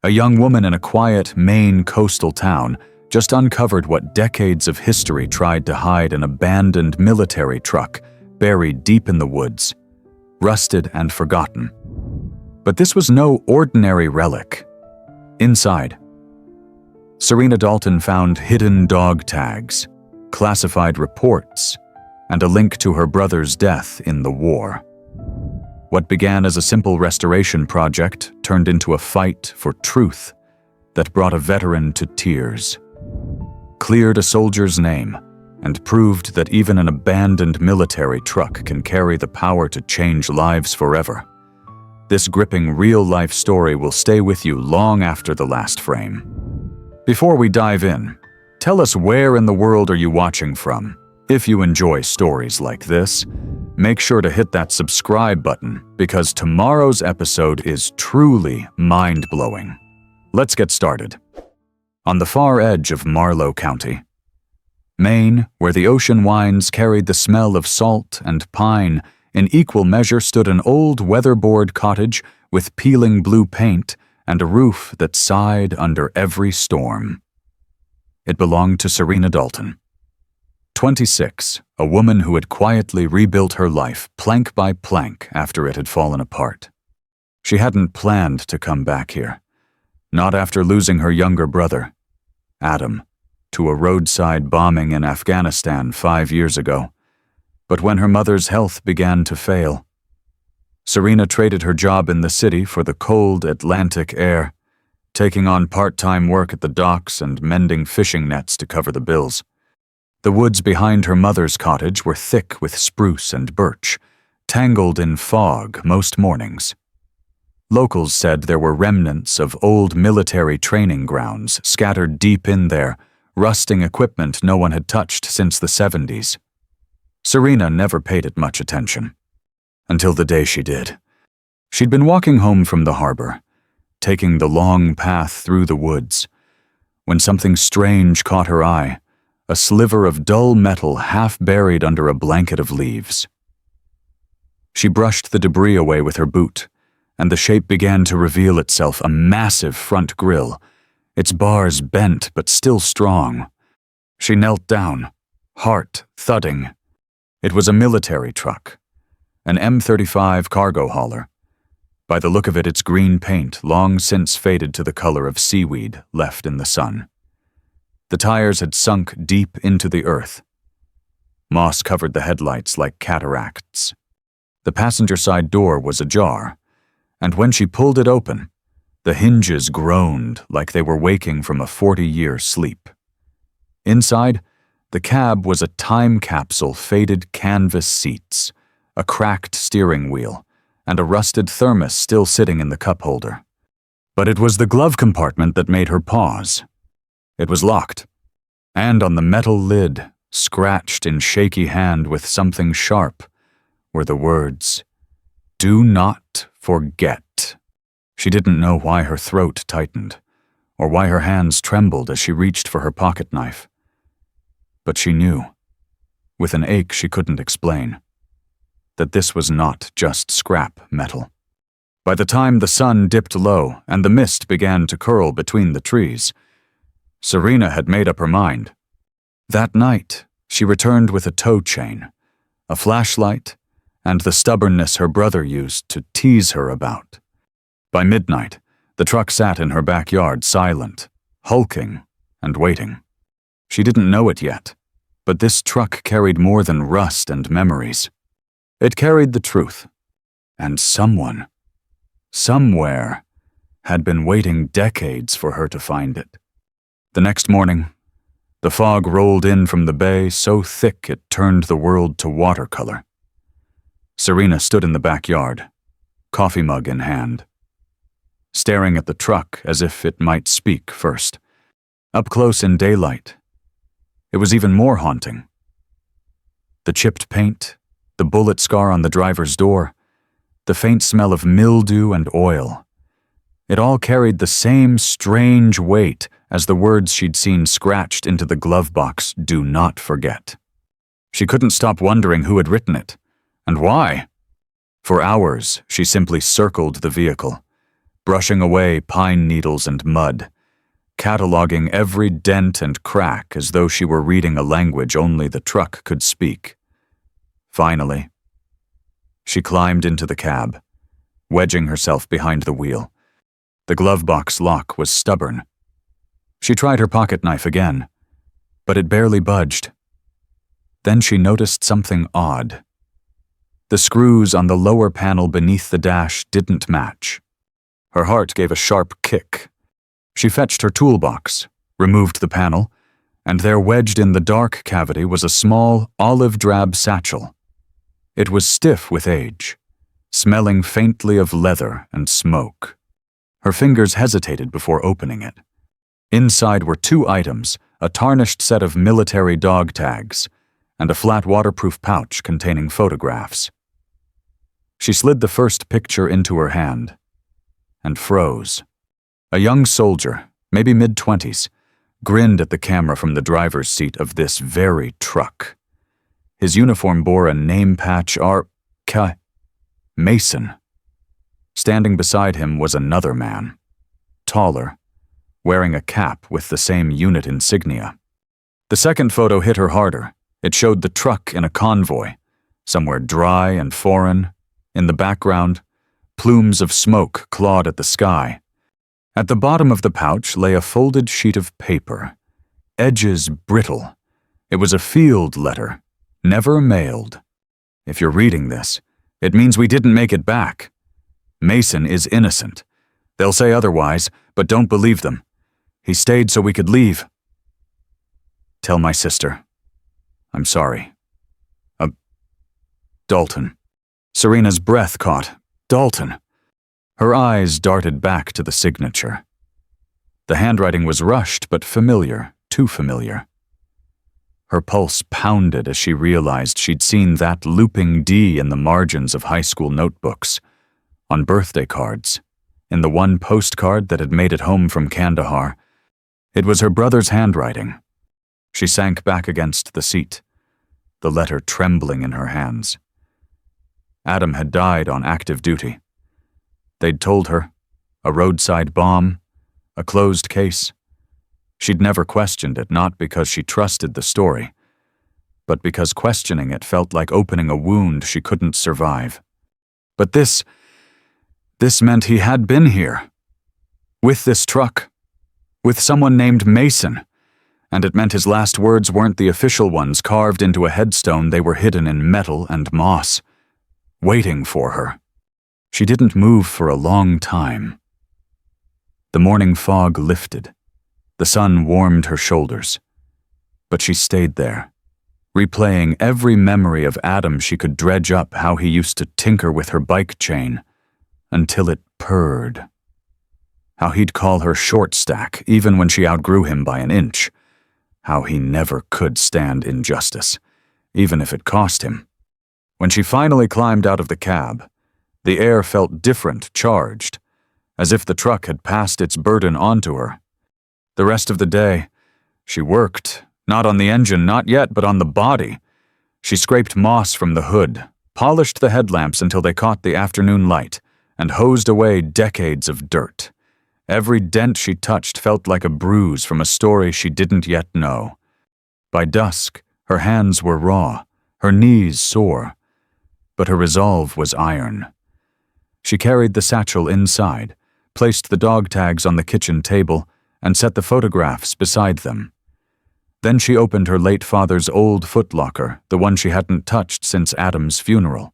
A young woman in a quiet Maine coastal town just uncovered what decades of history tried to hide: an abandoned military truck buried deep in the woods, rusted and forgotten. But this was no ordinary relic. Inside, Serena Dalton found hidden dog tags, classified reports, and a link to her brother's death in the war. What began as a simple restoration project turned into a fight for truth that brought a veteran to tears, cleared a soldier's name, and proved that even an abandoned military truck can carry the power to change lives forever. This gripping real-life story will stay with you long after the last frame. Before we dive in, tell us, where in the world are you watching from? If you enjoy stories like this, make sure to hit that subscribe button, because tomorrow's episode is truly mind-blowing. Let's get started. On the far edge of Marlowe County, Maine, where the ocean winds carried the smell of salt and pine, in equal measure stood an old weatherboard cottage with peeling blue paint and a roof that sighed under every storm. It belonged to Serena Dalton, 26, a woman who had quietly rebuilt her life plank by plank after it had fallen apart. She hadn't planned to come back here, not after losing her younger brother, Adam, to a roadside bombing in Afghanistan 5 years ago, but when her mother's health began to fail. Serena traded her job in the city for the cold Atlantic air, taking on part-time work at the docks and mending fishing nets to cover the bills. The woods behind her mother's cottage were thick with spruce and birch, tangled in fog most mornings. Locals said there were remnants of old military training grounds scattered deep in there, rusting equipment no one had touched since the 70s. Serena never paid it much attention, until the day she did. She'd been walking home from the harbor, taking the long path through the woods, when something strange caught her eye: a sliver of dull metal half buried under a blanket of leaves. She brushed the debris away with her boot, and the shape began to reveal itself: a massive front grille, its bars bent but still strong. She knelt down, heart thudding. It was a military truck, an M35 cargo hauler. By the look of it, its green paint long since faded to the color of seaweed left in the sun. The tires had sunk deep into the earth. Moss covered the headlights like cataracts. The passenger side door was ajar, and when she pulled it open, the hinges groaned like they were waking from a 40-year sleep. Inside, the cab was a time capsule: faded canvas seats, a cracked steering wheel, and a rusted thermos still sitting in the cup holder. But it was the glove compartment that made her pause. It was locked, and on the metal lid, scratched in shaky hand with something sharp, were the words, "Do not forget." She didn't know why her throat tightened, or why her hands trembled as she reached for her pocket knife. But she knew, with an ache she couldn't explain, that this was not just scrap metal. By the time the sun dipped low and the mist began to curl between the trees, Serena had made up her mind. That night, she returned with a tow chain, a flashlight, and the stubbornness her brother used to tease her about. By midnight, the truck sat in her backyard, silent, hulking, and waiting. She didn't know it yet, but this truck carried more than rust and memories. It carried the truth, and someone, somewhere, had been waiting decades for her to find it. The next morning, the fog rolled in from the bay so thick it turned the world to watercolor. Serena stood in the backyard, coffee mug in hand, staring at the truck as if it might speak first. Up close in daylight, it was even more haunting. The chipped paint, the bullet scar on the driver's door, the faint smell of mildew and oil. It all carried the same strange weight as the words she'd seen scratched into the glove box: "Do not forget." She couldn't stop wondering who had written it, and why. For hours, she simply circled the vehicle, brushing away pine needles and mud, cataloging every dent and crack as though she were reading a language only the truck could speak. Finally, she climbed into the cab, wedging herself behind the wheel. The glove box lock was stubborn. She tried her pocket knife again, but it barely budged. Then she noticed something odd. The screws on the lower panel beneath the dash didn't match. Her heart gave a sharp kick. She fetched her toolbox, removed the panel, and there wedged in the dark cavity was a small, olive-drab satchel. It was stiff with age, smelling faintly of leather and smoke. Her fingers hesitated before opening it. Inside were 2 items, a tarnished set of military dog tags, and a flat waterproof pouch containing photographs. She slid the first picture into her hand and froze. A young soldier, maybe mid-20s, grinned at the camera from the driver's seat of this very truck. His uniform bore a name patch R.K. Mason. Standing beside him was another man, taller, wearing a cap with the same unit insignia. The second photo hit her harder. It showed the truck in a convoy, somewhere dry and foreign. In the background, plumes of smoke clawed at the sky. At the bottom of the pouch lay a folded sheet of paper, edges brittle. It was a field letter, never mailed. If you're reading this, it means we didn't make it back. Mason is innocent. They'll say otherwise, but don't believe them. He stayed so we could leave. Tell my sister. I'm sorry. Dalton. Serena's breath caught. Dalton. Her eyes darted back to the signature. The handwriting was rushed but familiar, too familiar. Her pulse pounded as she realized she'd seen that looping D in the margins of high school notebooks, on birthday cards, in the one postcard that had made it home from Kandahar. It was her brother's handwriting. She sank back against the seat, the letter trembling in her hands. Adam had died on active duty. They'd told her, a roadside bomb, a closed case. She'd never questioned it, not because she trusted the story, but because questioning it felt like opening a wound she couldn't survive. But this meant he had been here, with this truck, with someone named Mason, and it meant his last words weren't the official ones carved into a headstone. They were hidden in metal and moss, waiting for her. She didn't move for a long time. The morning fog lifted. The sun warmed her shoulders. But she stayed there, replaying every memory of Adam she could dredge up, how he used to tinker with her bike chain until it purred. How he'd call her short stack even when she outgrew him by an inch. How he never could stand injustice, even if it cost him. When she finally climbed out of the cab, the air felt different, charged, as if the truck had passed its burden onto her. The rest of the day, she worked, not on the engine, not yet, but on the body. She scraped moss from the hood, polished the headlamps until they caught the afternoon light, and hosed away decades of dirt. Every dent she touched felt like a bruise from a story she didn't yet know. By dusk, her hands were raw, her knees sore, but her resolve was iron. She carried the satchel inside, placed the dog tags on the kitchen table, and set the photographs beside them. Then she opened her late father's old footlocker, the one she hadn't touched since Adam's funeral.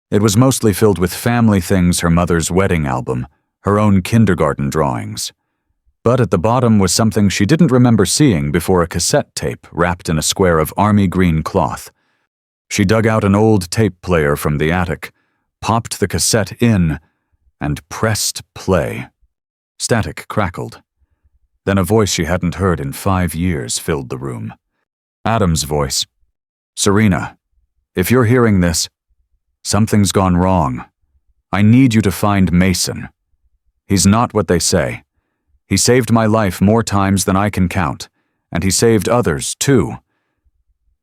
It was mostly filled with family things, her mother's wedding album, her own kindergarten drawings. But at the bottom was something she didn't remember seeing before: a cassette tape wrapped in a square of army green cloth. She dug out an old tape player from the attic, popped the cassette in, and pressed play. Static crackled. Then a voice she hadn't heard in 5 years filled the room. Adam's voice. "Serena, if you're hearing this, something's gone wrong. I need you to find Mason. He's not what they say. He saved my life more times than I can count, and he saved others, too.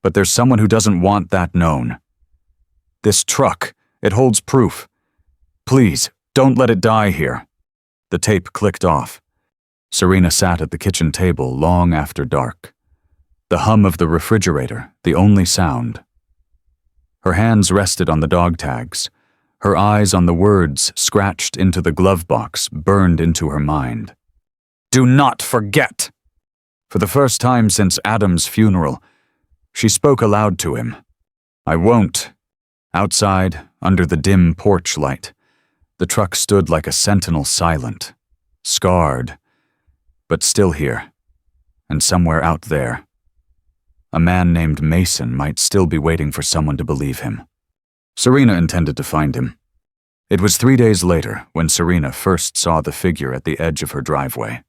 But there's someone who doesn't want that known. This truck, it holds proof. Please, don't let it die here." The tape clicked off. Serena sat at the kitchen table long after dark. The hum of the refrigerator, the only sound. Her hands rested on the dog tags. Her eyes on the words scratched into the glove box, burned into her mind. "Do not forget!" For the first time since Adam's funeral, she spoke aloud to him. "I won't." Outside, under the dim porch light, the truck stood like a sentinel, silent, scarred, but still here, and somewhere out there. A man named Mason might still be waiting for someone to believe him. Serena intended to find him. It was 3 days later when Serena first saw the figure at the edge of her driveway.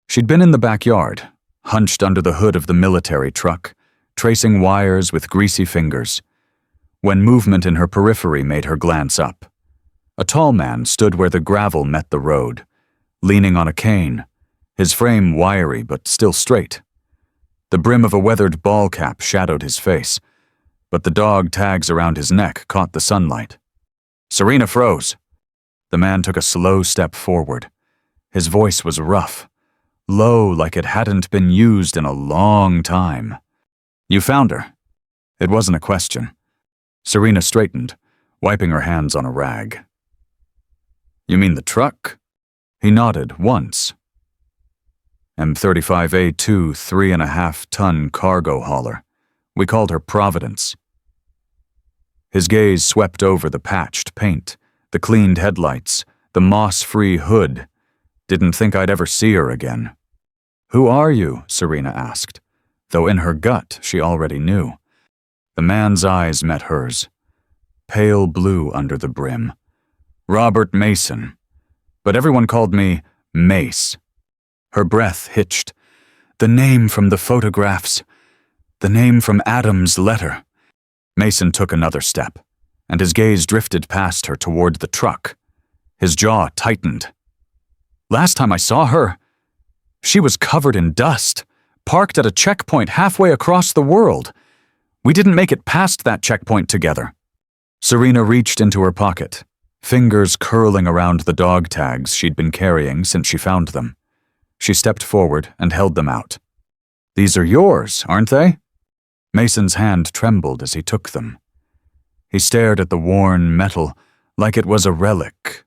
She'd been in the backyard, hunched under the hood of the military truck, tracing wires with greasy fingers, when movement in her periphery made her glance up. A tall man stood where the gravel met the road, leaning on a cane, his frame wiry but still straight. The brim of a weathered ball cap shadowed his face, but the dog tags around his neck caught the sunlight. Serena froze. The man took a slow step forward. His voice was rough, low like it hadn't been used in a long time. "You found her." It wasn't a question. Serena straightened, wiping her hands on a rag. "You mean the truck?" He nodded once. M35A2 3.5-ton cargo hauler. We called her Providence. His gaze swept over the patched paint, the cleaned headlights, the moss-free hood. Didn't think I'd ever see her again. "Who are you?" Serena asked, though in her gut she already knew. The man's eyes met hers, pale blue under the brim. "Robert Mason. But everyone called me Mace." Her breath hitched. "The name from the photographs. The name from Adam's letter." Mason took another step, and his gaze drifted past her toward the truck. His jaw tightened. "Last time I saw her, she was covered in dust, parked at a checkpoint halfway across the world. We didn't make it past that checkpoint together." Serena reached into her pocket, fingers curling around the dog tags she'd been carrying since she found them. She stepped forward and held them out. "These are yours, aren't they?" Mason's hand trembled as he took them. He stared at the worn metal like it was a relic,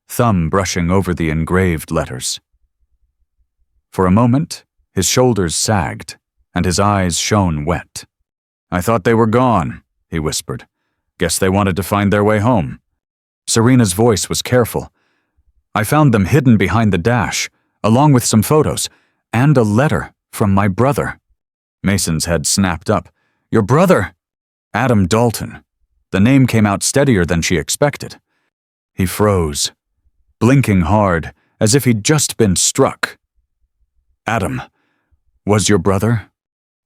thumb brushing over the engraved letters. For a moment, his shoulders sagged, and his eyes shone wet. "I thought they were gone," he whispered. "Guess they wanted to find their way home." Serena's voice was careful. "I found them hidden behind the dash, along with some photos, and a letter from my brother." Mason's head snapped up. "Your brother?" "Adam Dalton." The name came out steadier than she expected. He froze, blinking hard, as if he'd just been struck. "Adam was your brother?"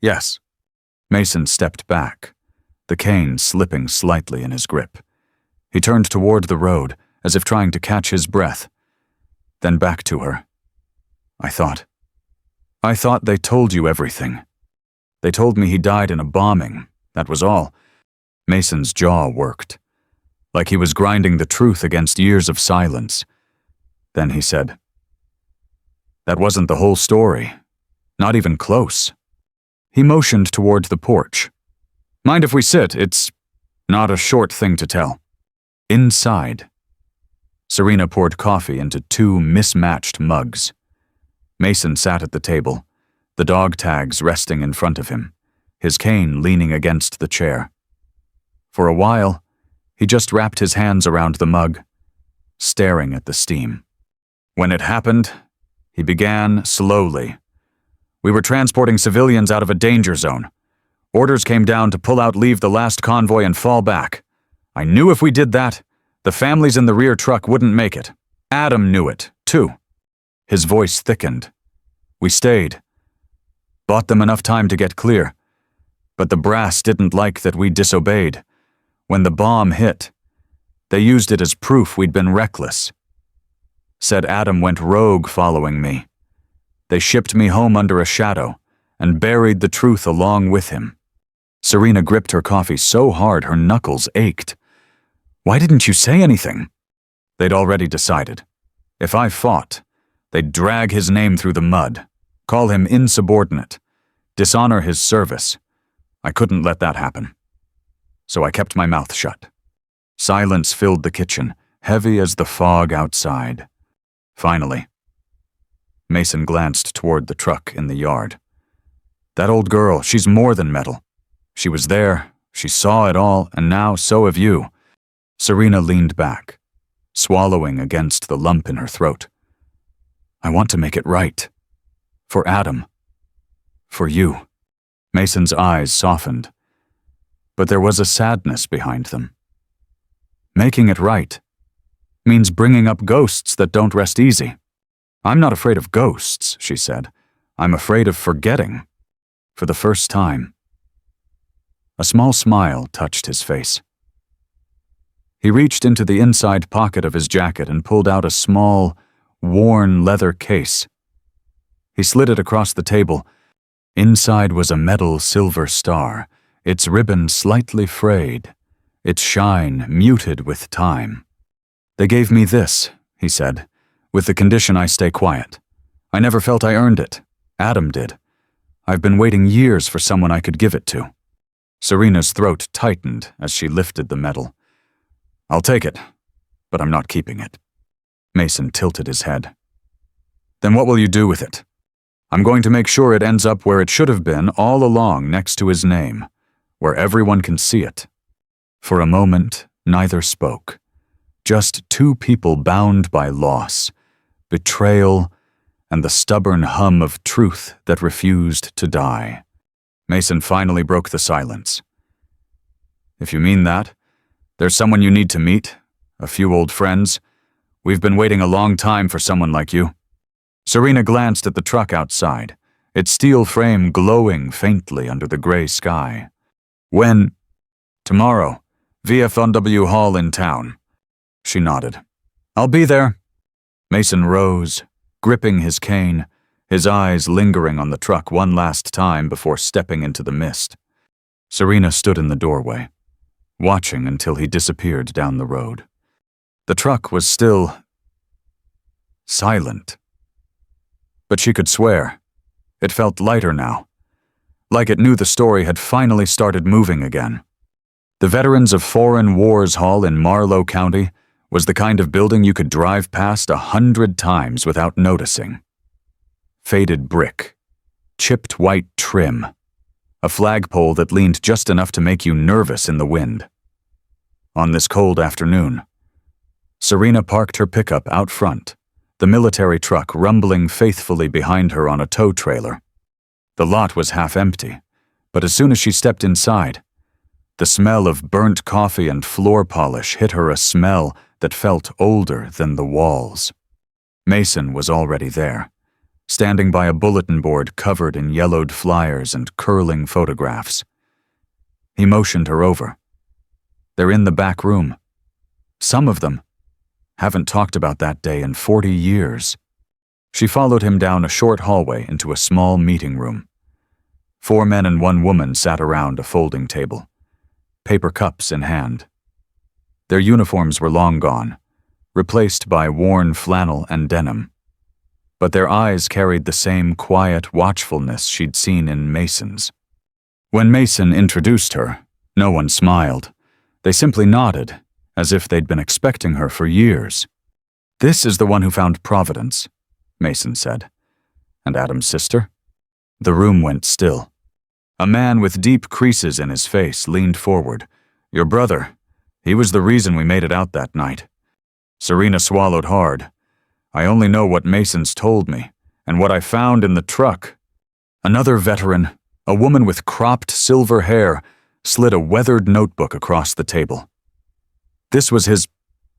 "Yes." Mason stepped back, the cane slipping slightly in his grip. He turned toward the road, as if trying to catch his breath, then back to her. I thought they told you everything. They told me he died in a bombing, that was all." Mason's jaw worked, like he was grinding the truth against years of silence. Then he said, "That wasn't the whole story. Not even close." He motioned toward the porch. "Mind if we sit? It's not a short thing to tell." Inside, Serena poured coffee into 2 mismatched mugs. Mason sat at the table, the dog tags resting in front of him, his cane leaning against the chair. For a while, he just wrapped his hands around the mug, staring at the steam. "When it happened," he began slowly. "We were transporting civilians out of a danger zone. Orders came down to pull out, leave the last convoy, and fall back. I knew if we did that, the families in the rear truck wouldn't make it. Adam knew it, too." His voice thickened. "We stayed. Bought them enough time to get clear. But the brass didn't like that we disobeyed. When the bomb hit, they used it as proof we'd been reckless. Said Adam went rogue following me. They shipped me home under a shadow and buried the truth along with him." Serena gripped her coffee so hard her knuckles ached. "Why didn't you say anything?" They'd already decided. If I fought, they'd drag his name through the mud, call him insubordinate, dishonor his service. I couldn't let that happen. So I kept my mouth shut. Silence filled the kitchen, heavy as the fog outside. Finally, Mason glanced toward the truck in the yard. That old girl, she's more than metal. She was there, she saw it all, and now so have you. Serena leaned back, swallowing against the lump in her throat. I want to make it right. For Adam. For you. Mason's eyes softened, but there was a sadness behind them. Making it right means bringing up ghosts that don't rest easy. I'm not afraid of ghosts, she said. I'm afraid of forgetting. For the first time. A small smile touched his face. He reached into the inside pocket of his jacket and pulled out a small, worn leather case. He slid it across the table. Inside was a metal silver star, its ribbon slightly frayed, its shine muted with time. They gave me this, he said, with the condition I stay quiet. I never felt I earned it. Adam did. I've been waiting years for someone I could give it to. Serena's throat tightened as she lifted the medal. I'll take it, but I'm not keeping it. Mason tilted his head. Then what will you do with it? I'm going to make sure it ends up where it should have been all along next to his name, where everyone can see it. For a moment, neither spoke. Just two people bound by loss, betrayal, and the stubborn hum of truth that refused to die. Mason finally broke the silence. If you mean that, there's someone you need to meet, a few old friends. We've been waiting a long time for someone like you. Serena glanced at the truck outside, its steel frame glowing faintly under the gray sky. When? Tomorrow, VFW Hall in town. She nodded. I'll be there. Mason rose, gripping his cane, his eyes lingering on the truck one last time before stepping into the mist. Serena stood in the doorway, watching until he disappeared down the road. The truck was still silent. But she could swear. It felt lighter now, like it knew the story had finally started moving again. The Veterans of Foreign Wars Hall in Marlow County was the kind of building you could drive past 100 times without noticing. Faded brick, chipped white trim, a flagpole that leaned just enough to make you nervous in the wind. On this cold afternoon, Serena parked her pickup out front, the military truck rumbling faithfully behind her on a tow trailer. The lot was half empty, but as soon as she stepped inside, the smell of burnt coffee and floor polish hit her, a smell that felt older than the walls. Mason was already there, standing by a bulletin board covered in yellowed flyers and curling photographs. He motioned her over. They're in the back room. Some of them haven't talked about that day in 40 years. She followed him down a short hallway into a small meeting room. 4 men and 1 woman sat around a folding table, paper cups in hand. Their uniforms were long gone, replaced by worn flannel and denim. But their eyes carried the same quiet watchfulness she'd seen in Mason's. When Mason introduced her, no one smiled. They simply nodded, as if they'd been expecting her for years. This is the one who found Providence, Mason said. And Adam's sister? The room went still. A man with deep creases in his face leaned forward. Your brother. He was the reason we made it out that night. Serena swallowed hard. I only know what Mason's told me, and what I found in the truck. Another veteran, a woman with cropped silver hair, slid a weathered notebook across the table. This was his.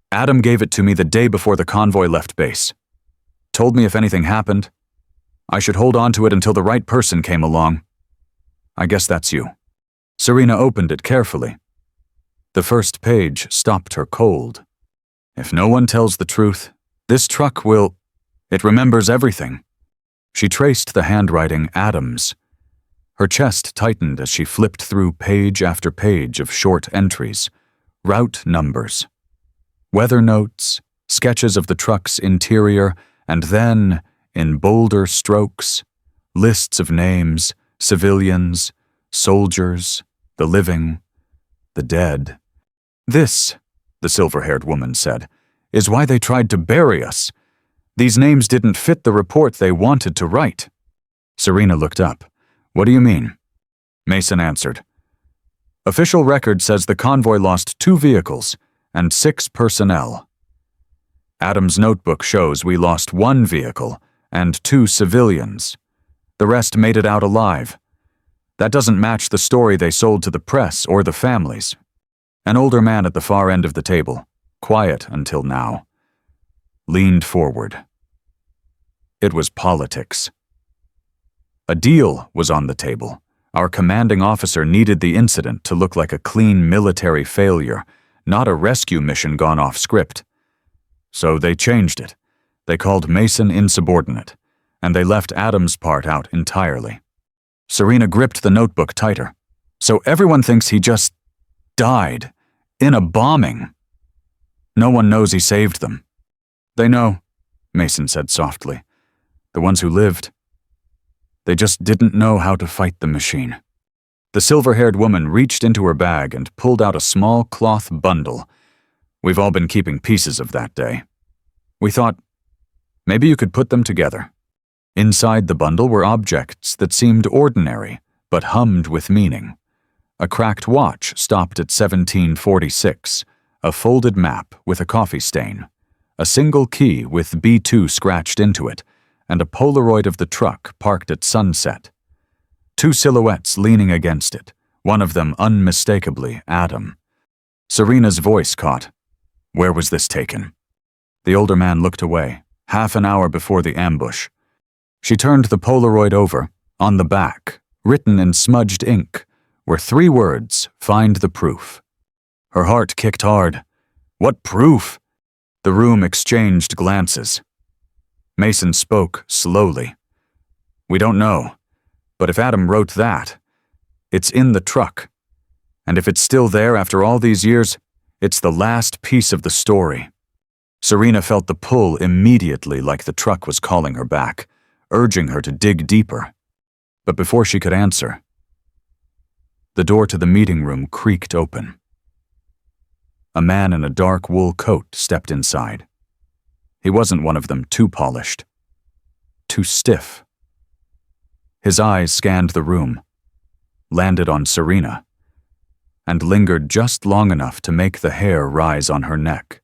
Adam gave it to me the day before the convoy left base. Told me if anything happened, I should hold on to it until the right person came along. I guess that's you. Serena opened it carefully. The first page stopped her cold. If no one tells the truth, this truck will. It remembers everything. She traced the handwriting Adams. Her chest tightened as she flipped through page after page of short entries, route numbers, weather notes, sketches of the truck's interior, and then, in bolder strokes, lists of names, civilians, soldiers, the living, the dead. "This," the silver-haired woman said, "is why they tried to bury us. These names didn't fit the report they wanted to write." Serena looked up. "What do you mean?" Mason answered. "Official record says the convoy lost 2 vehicles and 6 personnel. Adam's notebook shows we lost 1 vehicle and 2 civilians. The rest made it out alive. That doesn't match the story they sold to the press or the families." An older man at the far end of the table, quiet until now, leaned forward. It was politics. A deal was on the table. Our commanding officer needed the incident to look like a clean military failure, not a rescue mission gone off script. So they changed it. They called Mason insubordinate, and they left Adam's part out entirely. Serena gripped the notebook tighter. "So everyone thinks he just died in a bombing. No one knows he saved them." "They know," Mason said softly. "The ones who lived. They just didn't know how to fight the machine." The silver-haired woman reached into her bag and pulled out a small cloth bundle. "We've all been keeping pieces of that day. We thought, maybe you could put them together." Inside the bundle were objects that seemed ordinary, but hummed with meaning. A cracked watch stopped at 1746, a folded map with a coffee stain, a single key with B2 scratched into it, and a Polaroid of the truck parked at sunset. 2 silhouettes leaning against it, one of them unmistakably Adam. Serena's voice caught. "Where was this taken?" The older man looked away, half an hour before the ambush. She turned the Polaroid over. On the back, written in smudged ink, were 3 words, "Find the proof." Her heart kicked hard. "What proof?" The room exchanged glances. Mason spoke slowly. "We don't know, but if Adam wrote that, it's in the truck. And if it's still there after all these years, it's the last piece of the story." Serena felt the pull immediately, like the truck was calling her back, urging her to dig deeper. But before she could answer, the door to the meeting room creaked open. A man in a dark wool coat stepped inside. He wasn't one of them too polished, too stiff. His eyes scanned the room, landed on Serena, and lingered just long enough to make the hair rise on her neck.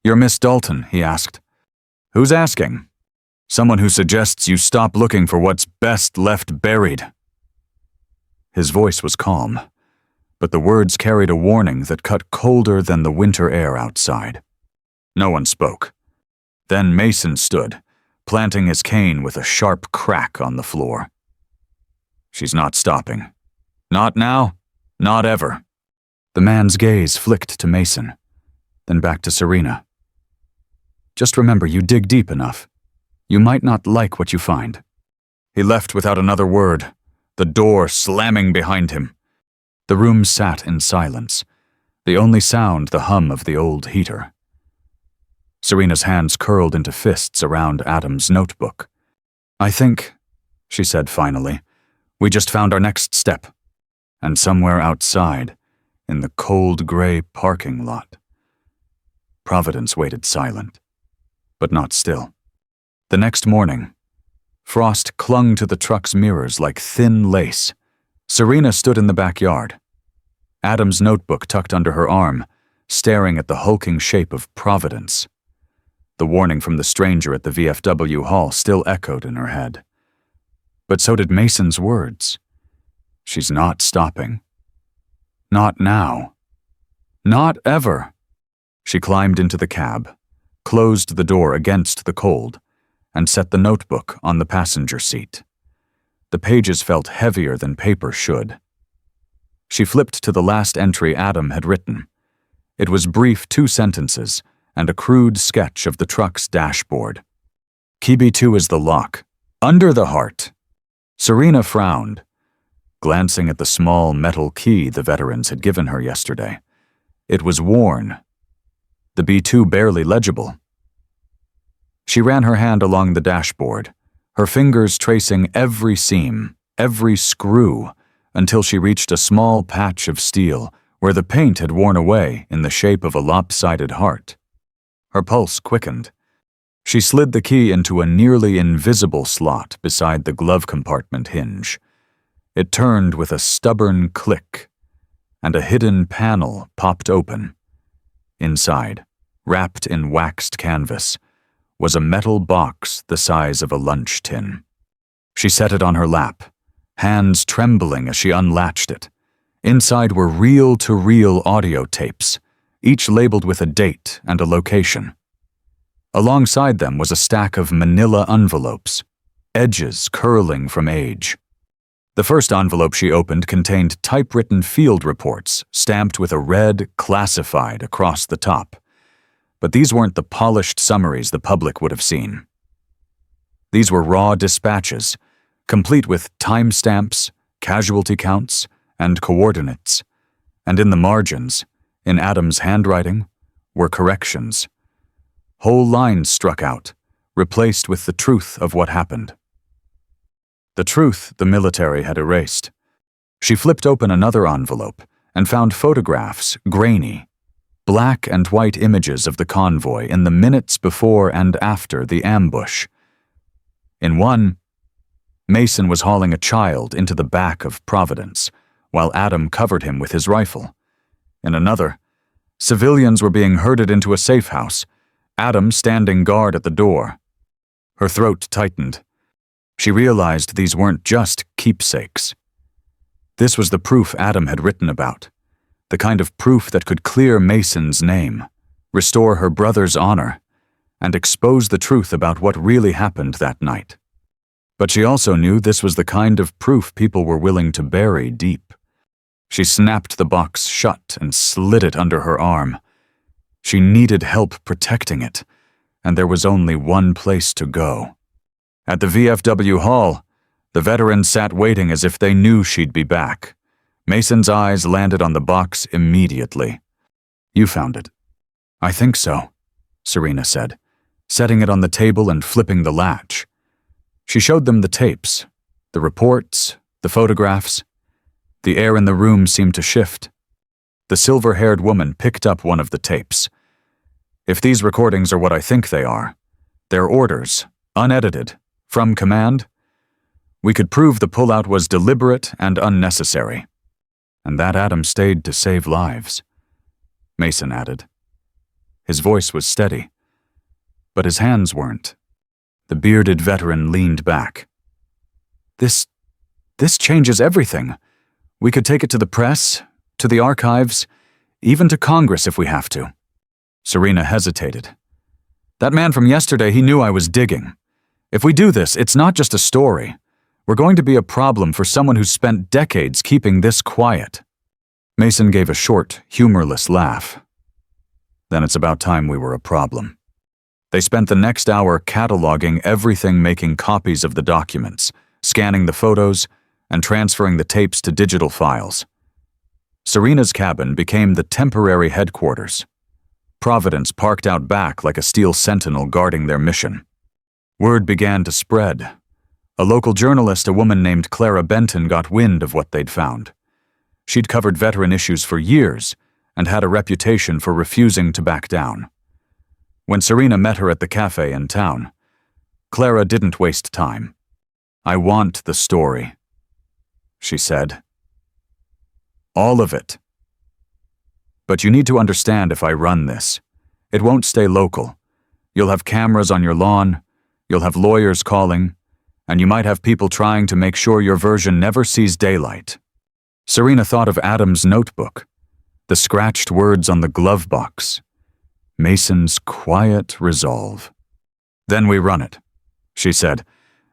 "You're Miss Dalton?" he asked. "Who's asking?" "Someone who suggests you stop looking for what's best left buried." His voice was calm, but the words carried a warning that cut colder than the winter air outside. No one spoke. Then Mason stood, planting his cane with a sharp crack on the floor. "She's not stopping. Not now, not ever." The man's gaze flicked to Mason, then back to Serena. "Just remember, you dig deep enough. You might not like what you find." He left without another word, the door slamming behind him. The room sat in silence, the only sound the hum of the old heater. Serena's hands curled into fists around Adam's notebook. "I think," she said finally, "we just found our next step. And somewhere outside, in the cold gray parking lot." Providence waited silent, but not still. The next morning, frost clung to the truck's mirrors like thin lace. Serena stood in the backyard, Adam's notebook tucked under her arm, staring at the hulking shape of Providence. The warning from the stranger at the VFW hall still echoed in her head. But so did Mason's words. She's not stopping. Not now. Not ever. She climbed into the cab, closed the door against the cold, and set the notebook on the passenger seat. The pages felt heavier than paper should. She flipped to the last entry Adam had written. It was brief 2 sentences and a crude sketch of the truck's dashboard. Key B2 is the lock, under the heart. Serena frowned, glancing at the small metal key the veterans had given her yesterday. It was worn. The B2 barely legible, She ran her hand along the dashboard, her fingers tracing every seam, every screw, until she reached a small patch of steel where the paint had worn away in the shape of a lopsided heart. Her pulse quickened. She slid the key into a nearly invisible slot beside the glove compartment hinge. It turned with a stubborn click, and a hidden panel popped open. Inside, wrapped in waxed canvas, was a metal box the size of a lunch tin. She set it on her lap, hands trembling as she unlatched it. Inside were reel-to-reel audio tapes, each labeled with a date and a location. Alongside them was a stack of manila envelopes, edges curling from age. The first envelope she opened contained typewritten field reports stamped with a red classified across the top. But these weren't the polished summaries the public would have seen. These were raw dispatches, complete with timestamps, casualty counts, and coordinates. And in the margins, in Adam's handwriting, were corrections. Whole lines struck out, replaced with the truth of what happened. The truth the military had erased. She flipped open another envelope and found photographs, grainy, black and white images of the convoy in the minutes before and after the ambush. In one, Mason was hauling a child into the back of Providence, while Adam covered him with his rifle. In another, civilians were being herded into a safe house, Adam standing guard at the door. Her throat tightened. She realized these weren't just keepsakes. This was the proof Adam had written about, the kind of proof that could clear Mason's name, restore her brother's honor, and expose the truth about what really happened that night. But she also knew this was the kind of proof people were willing to bury deep. She snapped the box shut and slid it under her arm. She needed help protecting it, and there was only one place to go. At the VFW hall, the veterans sat waiting as if they knew she'd be back. Mason's eyes landed on the box immediately. "You found it." "I think so," Serena said, setting it on the table and flipping the latch. She showed them the tapes, the reports, the photographs. The air in the room seemed to shift. The silver-haired woman picked up one of the tapes. "If these recordings are what I think they are, they're orders, unedited, from command, we could prove the pullout was deliberate and unnecessary. And that Adam stayed to save lives," Mason added. His voice was steady, but his hands weren't. The bearded veteran leaned back. This changes everything. We could take it to the press, to the archives, even to Congress if we have to." Serena hesitated. "That man from yesterday, he knew I was digging. If we do this, it's not just a story. We're going to be a problem for someone who's spent decades keeping this quiet." Mason gave a short, humorless laugh. "Then it's about time we were a problem." They spent the next hour cataloging everything, making copies of the documents, scanning the photos, and transferring the tapes to digital files. Serena's cabin became the temporary headquarters. Providence parked out back like a steel sentinel guarding their mission. Word began to spread. A local journalist, a woman named Clara Benton, got wind of what they'd found. She'd covered veteran issues for years and had a reputation for refusing to back down. When Serena met her at the cafe in town, Clara didn't waste time. "I want the story," she said. "All of it. But you need to understand, if I run this, it won't stay local. You'll have cameras on your lawn, you'll have lawyers calling, and you might have people trying to make sure your version never sees daylight." Serena thought of Adam's notebook, the scratched words on the glove box, Mason's quiet resolve. "Then we run it," she said,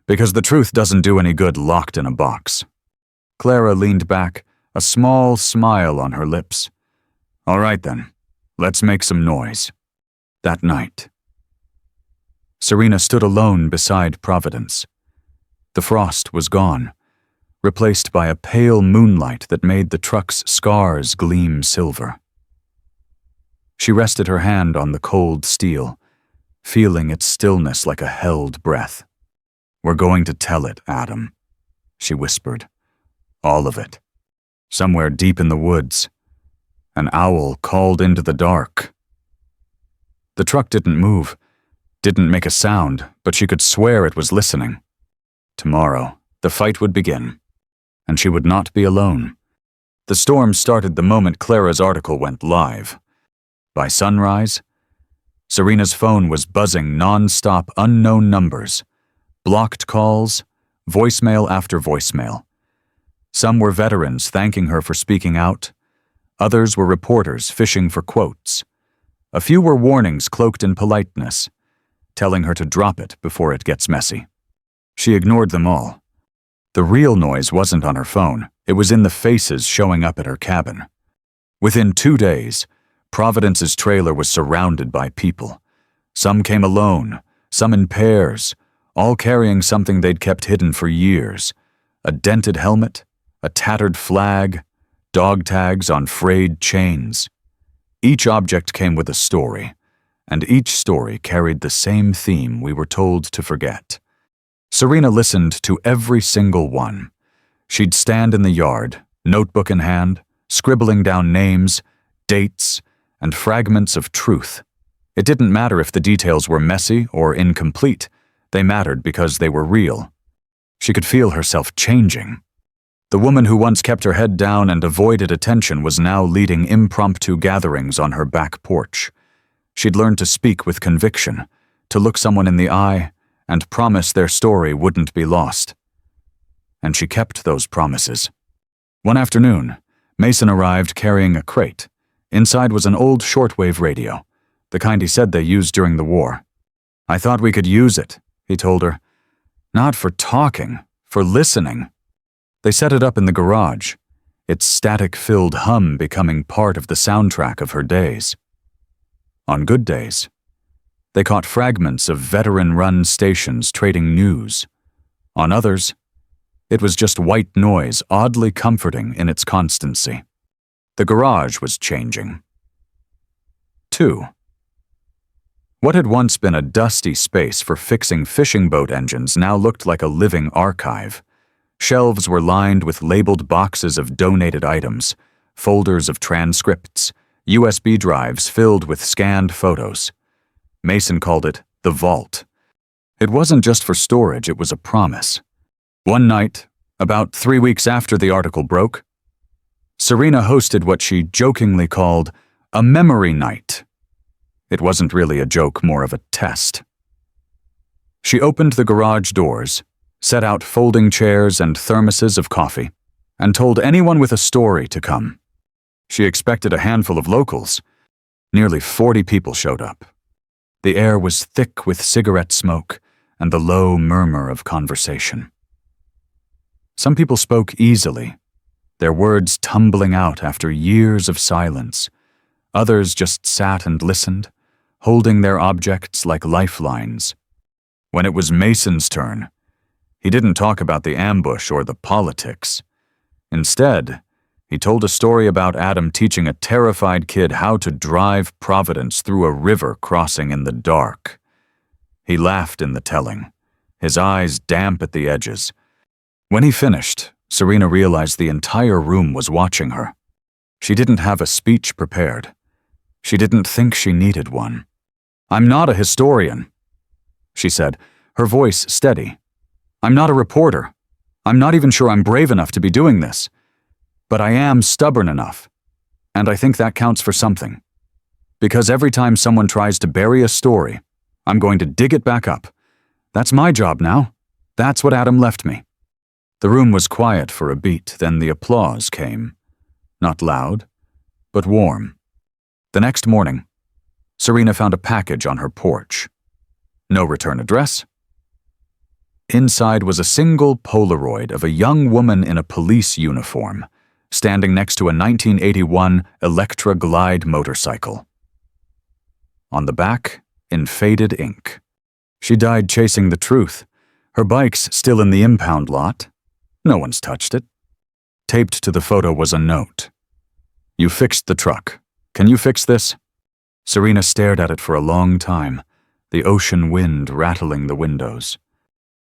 "because the truth doesn't do any good locked in a box." Clara leaned back, a small smile on her lips. "All right then, let's make some noise." That night, Serena stood alone beside Providence. The frost was gone, replaced by a pale moonlight that made the truck's scars gleam silver. She rested her hand on the cold steel, feeling its stillness like a held breath. "We're going to tell it, Adam," she whispered. "All of it. Somewhere deep in the woods. An owl called into the dark." The truck didn't move, didn't make a sound, but she could swear it was listening. Tomorrow, the fight would begin, and she would not be alone. The storm started the moment Clara's article went live. By sunrise, Serena's phone was buzzing non-stop unknown numbers, blocked calls, voicemail after voicemail. Some were veterans thanking her for speaking out. Others were reporters fishing for quotes. A few were warnings cloaked in politeness, telling her to drop it before it gets messy. She ignored them all. The real noise wasn't on her phone. It was in the faces showing up at her cabin. Within 2 days, Providence's trailer was surrounded by people. Some came alone, some in pairs, all carrying something they'd kept hidden for years. A dented helmet, a tattered flag, dog tags on frayed chains. Each object came with a story, and each story carried the same theme we were told to forget. Serena listened to every single one. She'd stand in the yard, notebook in hand, scribbling down names, dates, and fragments of truth. It didn't matter if the details were messy or incomplete. They mattered because they were real. She could feel herself changing. The woman who once kept her head down and avoided attention was now leading impromptu gatherings on her back porch. She'd learned to speak with conviction, to look someone in the eye, and promise their story wouldn't be lost. And she kept those promises. One afternoon, Mason arrived carrying a crate. Inside was an old shortwave radio, the kind he said they used during the war. "I thought we could use it," he told her. "Not for talking, for listening." They set it up in the garage, its static-filled hum becoming part of the soundtrack of her days. On good days, they caught fragments of veteran-run stations trading news. On others, it was just white noise, oddly comforting in its constancy. The garage was changing. 2. What had once been a dusty space for fixing fishing boat engines now looked like a living archive. Shelves were lined with labeled boxes of donated items, folders of transcripts, USB drives filled with scanned photos. Mason called it the vault. It wasn't just for storage, it was a promise. One night, about 3 weeks after the article broke, Serena hosted what she jokingly called a memory night. It wasn't really a joke, more of a test. She opened the garage doors, set out folding chairs and thermoses of coffee, and told anyone with a story to come. She expected a handful of locals. Nearly 40 people showed up. The air was thick with cigarette smoke and the low murmur of conversation. Some people spoke easily, their words tumbling out after years of silence. Others just sat and listened, holding their objects like lifelines. When it was Mason's turn, he didn't talk about the ambush or the politics. Instead, he told a story about Adam teaching a terrified kid how to drive Providence through a river crossing in the dark. He laughed in the telling, his eyes damp at the edges. When he finished, Serena realized the entire room was watching her. She didn't have a speech prepared. She didn't think she needed one. "I'm not a historian," she said, her voice steady. "I'm not a reporter. I'm not even sure I'm brave enough to be doing this. But I am stubborn enough, and I think that counts for something. Because every time someone tries to bury a story, I'm going to dig it back up. That's my job now. That's what Adam left me." The room was quiet for a beat, then the applause came. Not loud, but warm. The next morning, Serena found a package on her porch. No return address. Inside was a single Polaroid of a young woman in a police uniform, standing next to a 1981 Electra Glide motorcycle. On the back, in faded ink, "She died chasing the truth. Her bike's still in the impound lot. No one's touched it." Taped to the photo was a note. "You fixed the truck. Can you fix this?" Serena stared at it for a long time, the ocean wind rattling the windows.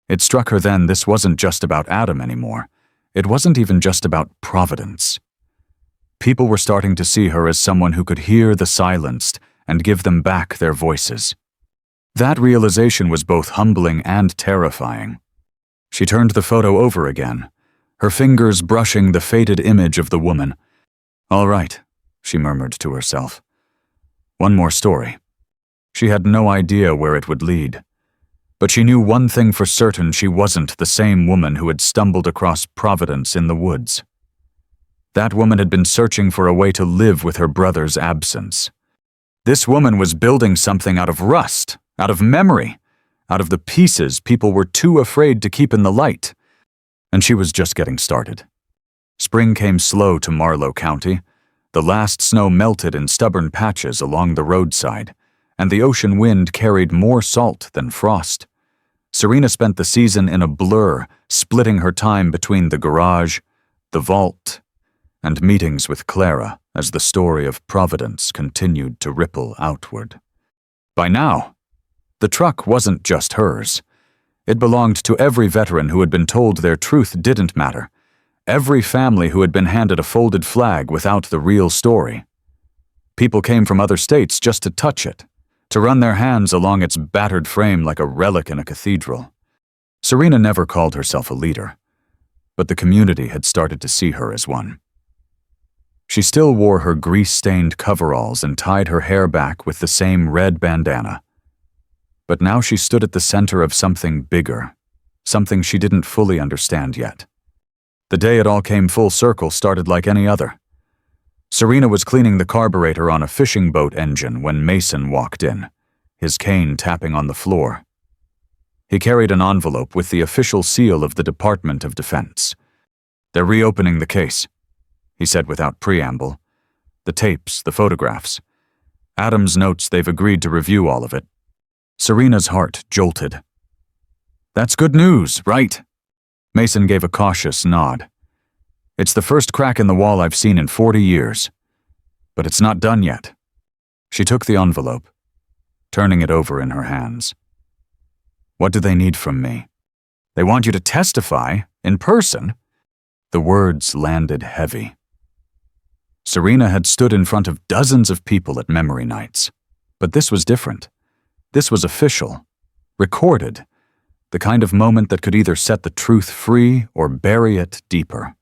It struck her then this wasn't just about Adam anymore. It wasn't even just about Providence. People were starting to see her as someone who could hear the silenced and give them back their voices. That realization was both humbling and terrifying. She turned the photo over again, her fingers brushing the faded image of the woman. "All right," she murmured to herself. One more story. She had no idea where it would lead. But she knew one thing for certain: she wasn't the same woman who had stumbled across Providence in the woods. That woman had been searching for a way to live with her brother's absence. This woman was building something out of rust, out of memory, out of the pieces people were too afraid to keep in the light. And she was just getting started. Spring came slow to Marlowe County. The last snow melted in stubborn patches along the roadside, and the ocean wind carried more salt than frost. Serena spent the season in a blur, splitting her time between the garage, the vault, and meetings with Clara as the story of Providence continued to ripple outward. By now, the truck wasn't just hers. It belonged to every veteran who had been told their truth didn't matter, every family who had been handed a folded flag without the real story. People came from other states just to touch it, to run their hands along its battered frame like a relic in a cathedral. Serena never called herself a leader, but the community had started to see her as one. She still wore her grease-stained coveralls and tied her hair back with the same red bandana. But now she stood at the center of something bigger, something she didn't fully understand yet. The day it all came full circle started like any other. Serena was cleaning the carburetor on a fishing boat engine when Mason walked in, his cane tapping on the floor. He carried an envelope with the official seal of the Department of Defense. "They're reopening the case," he said without preamble. "The tapes, the photographs. Adams notes they've agreed to review all of it." Serena's heart jolted. "That's good news, right?" Mason gave a cautious nod. "It's the first crack in the wall I've seen in 40 years. But it's not done yet." She took the envelope, turning it over in her hands. "What do they need from me?" "They want you to testify, in person." The words landed heavy. Serena had stood in front of dozens of people at memory nights. But this was different. This was official, recorded, the kind of moment that could either set the truth free or bury it deeper.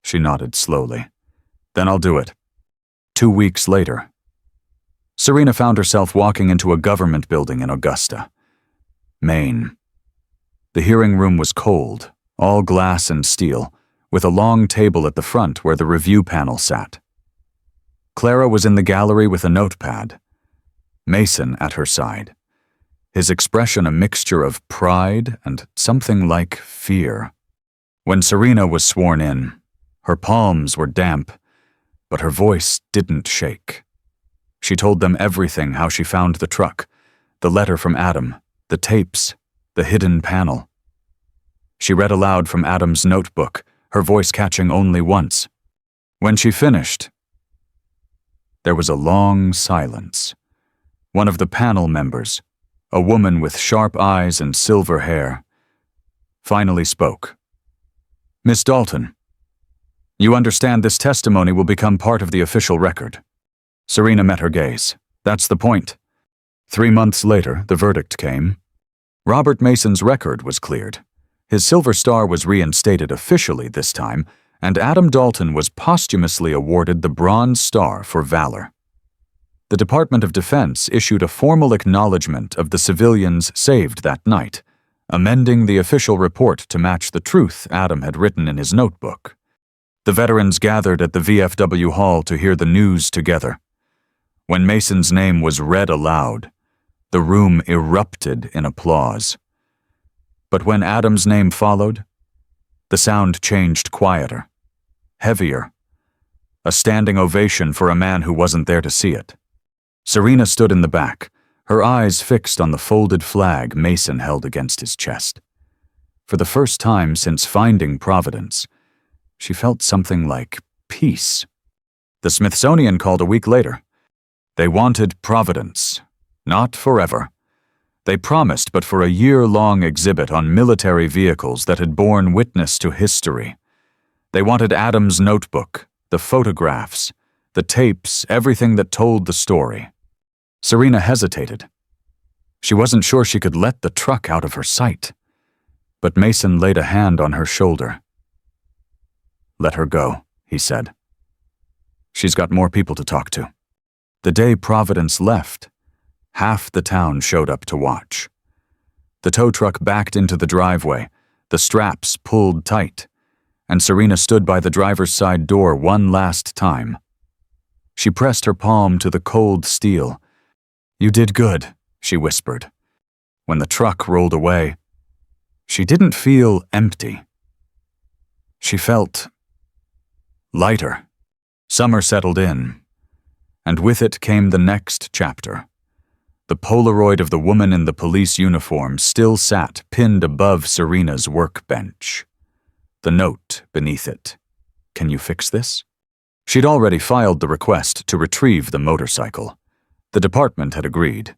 She nodded slowly. "Then I'll do it." 2 weeks later, Serena found herself walking into a government building in Augusta, Maine. The hearing room was cold, all glass and steel, with a long table at the front where the review panel sat. Clara was in the gallery with a notepad, Mason at her side, his expression a mixture of pride and something like fear. When Serena was sworn in, her palms were damp, but her voice didn't shake. She told them everything: how she found the truck, the letter from Adam, the tapes, the hidden panel. She read aloud from Adam's notebook, her voice catching only once. When she finished, there was a long silence. One of the panel members, a woman with sharp eyes and silver hair, finally spoke. "Miss Dalton, you understand this testimony will become part of the official record." Serena met her gaze. "That's the point." 3 months later, the verdict came. Robert Mason's record was cleared. His Silver Star was reinstated officially this time, and Adam Dalton was posthumously awarded the Bronze Star for valor. The Department of Defense issued a formal acknowledgement of the civilians saved that night, amending the official report to match the truth Adam had written in his notebook. The veterans gathered at the VFW hall to hear the news together. When Mason's name was read aloud, the room erupted in applause. But when Adam's name followed, the sound changed quieter, heavier, a standing ovation for a man who wasn't there to see it. Serena stood in the back, her eyes fixed on the folded flag Mason held against his chest. For the first time since finding Providence, she felt something like peace. The Smithsonian called a week later. They wanted Providence, not forever, They promised but for a year-long exhibit on military vehicles that had borne witness to history. They wanted Adam's notebook, the photographs, the tapes, everything that told the story. Serena hesitated. She wasn't sure she could let the truck out of her sight. But Mason laid a hand on her shoulder. "Let her go," he said. "She's got more people to talk to." The day Providence left, half the town showed up to watch. The tow truck backed into the driveway, the straps pulled tight, and Serena stood by the driver's side door one last time. She pressed her palm to the cold steel. "You did good," she whispered. When the truck rolled away, she didn't feel empty. She felt lighter. Summer settled in, and with it came the next chapter. The Polaroid of the woman in the police uniform still sat pinned above Serena's workbench. The note beneath it. "Can you fix this?" She'd already filed the request to retrieve the motorcycle. The department had agreed.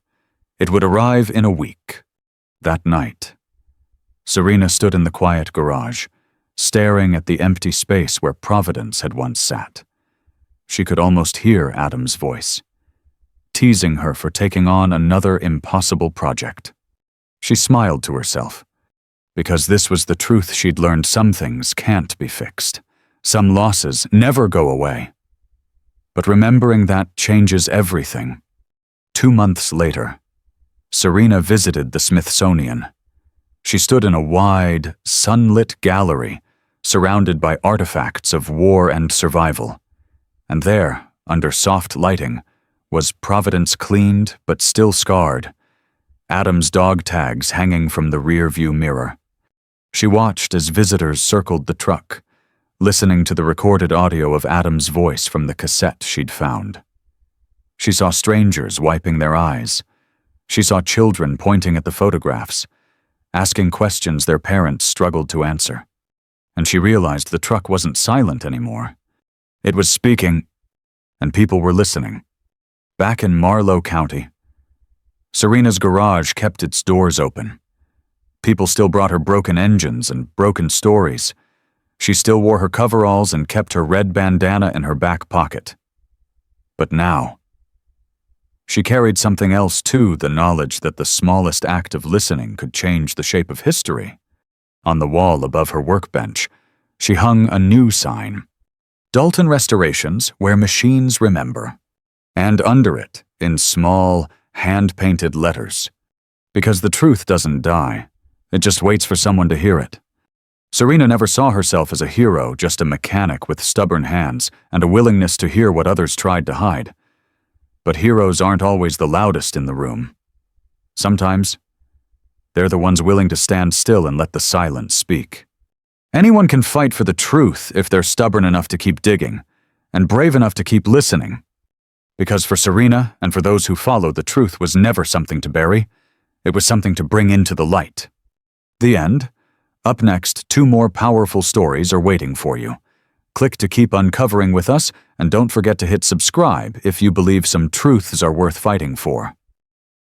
It would arrive in a week. That night, Serena stood in the quiet garage, staring at the empty space where Providence had once sat. She could almost hear Adam's voice, teasing her for taking on another impossible project. She smiled to herself, because this was the truth she'd learned: some things can't be fixed. Some losses never go away. But remembering that changes everything. 2 months later, Serena visited the Smithsonian. She stood in a wide, sunlit gallery, surrounded by artifacts of war and survival. And there, under soft lighting, was Providence cleaned but still scarred, Adam's dog tags hanging from the rear-view mirror. She watched as visitors circled the truck, listening to the recorded audio of Adam's voice from the cassette she'd found. She saw strangers wiping their eyes. She saw children pointing at the photographs, asking questions their parents struggled to answer. And she realized the truck wasn't silent anymore. It was speaking, and people were listening. Back in Marlowe County, Serena's garage kept its doors open. People still brought her broken engines and broken stories. She still wore her coveralls and kept her red bandana in her back pocket. But now, she carried something else too, the knowledge that the smallest act of listening could change the shape of history. On the wall above her workbench, she hung a new sign: Dalton Restorations, where machines remember. And under it, in small, hand-painted letters, because the truth doesn't die, it just waits for someone to hear it. Serena never saw herself as a hero, just a mechanic with stubborn hands and a willingness to hear what others tried to hide. But heroes aren't always the loudest in the room. Sometimes, they're the ones willing to stand still and let the silence speak. Anyone can fight for the truth if they're stubborn enough to keep digging, and brave enough to keep listening. Because for Serena, and for those who followed, the truth was never something to bury. It was something to bring into the light. The end. Up next, 2 more powerful stories are waiting for you. Click to keep uncovering with us, and don't forget to hit subscribe if you believe some truths are worth fighting for.